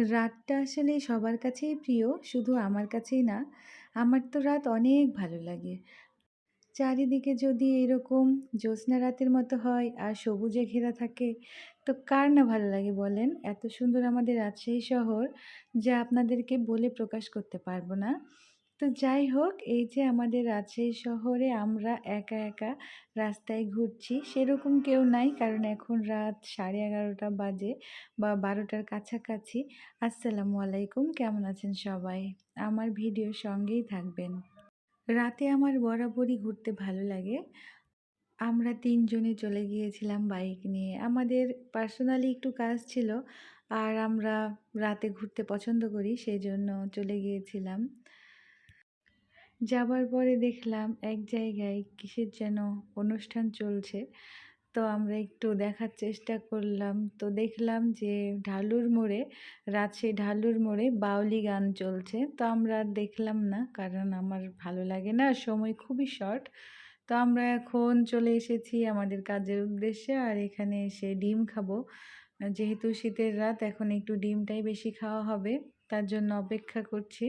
রাতটা আসলে সবার কাছেই প্রিয়, শুধু আমার কাছেই না। আমার তো রাত অনেক ভালো লাগে। চারিদিকে যদি এরকম জ্যোৎস্না রাতের মতো হয় আর সবুজে ঘেরা থাকে, তো কার না ভালো লাগে বলেন? এত সুন্দর আমাদের রাজশাহী শহর, যা আপনাদেরকে বলে প্রকাশ করতে পারবো না। তো যাই হোক, এই যে আমাদের রাজশাহী শহরে আমরা একা, একা রাস্তায় ঘুরছি, সেরকম কেউ নাই। কারণ এখন রাত 11:30 বাজে বা 12টার কাছাকাছি। আসসালামু আলাইকুম, কেমন আছেন সবাই? আমার ভিডিওর সঙ্গেই থাকবেন। রাতে আমার বরাবরই ঘুরতে ভালো লাগে। আমরা ৩ জনে চলে গিয়েছিলাম বাইক নিয়ে। আমাদের পার্সোনালি একটু কাজ ছিল। আর আমরা রাতে ঘুরতে পছন্দ করি, সেজন্য চলে গিয়েছিলাম। যাবার পরে দেখলাম এক জায়গায় কিসের যেন অনুষ্ঠান চলছে। তো আমরা একটু দেখার চেষ্টা করলাম। তো দেখলাম যে ঢালুর মোড়ে, রাজশাহী ঢালুর মোড়ে বাউলি গান চলছে। তো আমরা আর দেখলাম না, কারণ আমার ভালো লাগে না, সময় খুবই শর্ট। তো আমরা এখন চলে এসেছি আমাদের কাজের উদ্দেশ্যে, আর এখানে এসে ডিম খাবো। যেহেতু শীতের রাত, এখন একটু ডিমটাই বেশি খাওয়া হবে, তার জন্য অপেক্ষা করছি।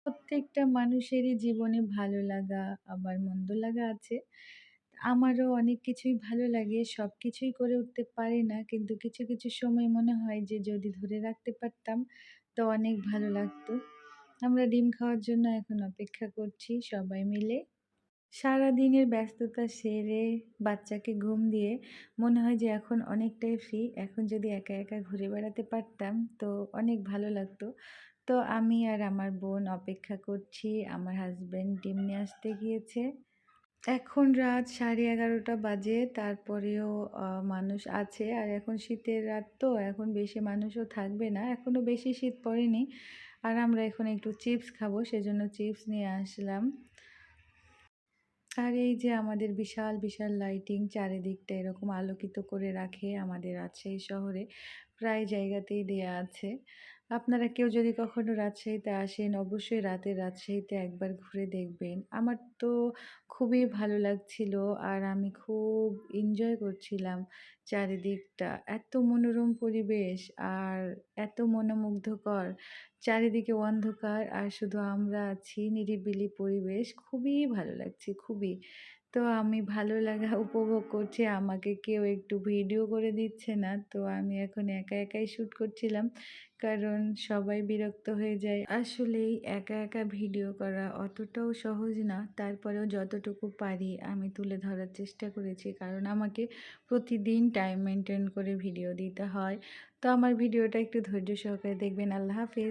প্রত্যেকটা মানুষেরই জীবনে ভালো লাগা আবার মন্দ লাগা আছে। আমারও অনেক কিছুই ভালো লাগে, সব কিছুই করে উঠতে পারি না। কিন্তু কিছু, কিছু সময় মনে হয় যে যদি ধরে রাখতে পারতাম তো অনেক ভালো লাগতো। আমরা ডিম খাওয়ার জন্য এখন অপেক্ষা করছি সবাই মিলে। সারাদিনের ব্যস্ততা সেরে বাচ্চাকে ঘুম দিয়ে মনে হয় যে এখন অনেকটাই ফ্রি। এখন যদি একা, একা ঘুরে বেড়াতে পারতাম তো অনেক ভালো লাগতো। তো আমি আর আমার বোন অপেক্ষা করছি। আমার হাসব্যান্ড ডিম নিয়ে আসতে গিয়েছে। এখন রাত 11:30 বাজে, তারপরেও মানুষ আছে। আর এখন শীতের রাত, তো এখন বেশি মানুষও থাকবে না। এখনও বেশি শীত পড়েনি। আর আমরা এখন একটু চিপস খাবো, সেজন্য চিপস নিয়ে আসলাম। আর এই যে আমাদের বিশাল, বিশাল লাইটিং চারিদিকটা এরকম আলোকিত করে রাখে আমাদের রাজশাহী শহরে। প্রায় জায়গাতেই দেয়া আছে। আপনারা কেউ যদি কখনো রাজশাহীতে আসেন, অবশ্যই রাতে রাজশাহীতে একবার ঘুরে দেখবেন। আমার তো খুবই ভালো লাগছিল, আর আমি খুব এনজয় করছিলাম চারিদিকটা। এত মনোরম পরিবেশ আর এত মনোমুগ্ধকর। চারিদিকে অন্ধকার আর শুধু আমরা আছি, নিরিবিলি পরিবেশ। খুবই ভালো লাগছে, খুবই। তো আমি ভালো লাগা উপভোগ করছি। আমাকে কেউ একটু ভিডিও করে দিচ্ছে না। তো আমি এখন একা একাই শ্যুট করছিলাম। কারণ সবাই বিরক্ত হয়ে যায়। আসলেই একা, একা ভিডিও করা অতটাও সহজ না। তারপরেও যতটুকু পারি আমি তুলে ধরার চেষ্টা করেছি। কারণ আমাকে প্রতিদিন টাইম মেইনটেইন করে ভিডিও দিতে হয়। তো আমার ভিডিওটা একটু ধৈর্য সহকারে দেখবেন। আল্লাহ হাফেজ।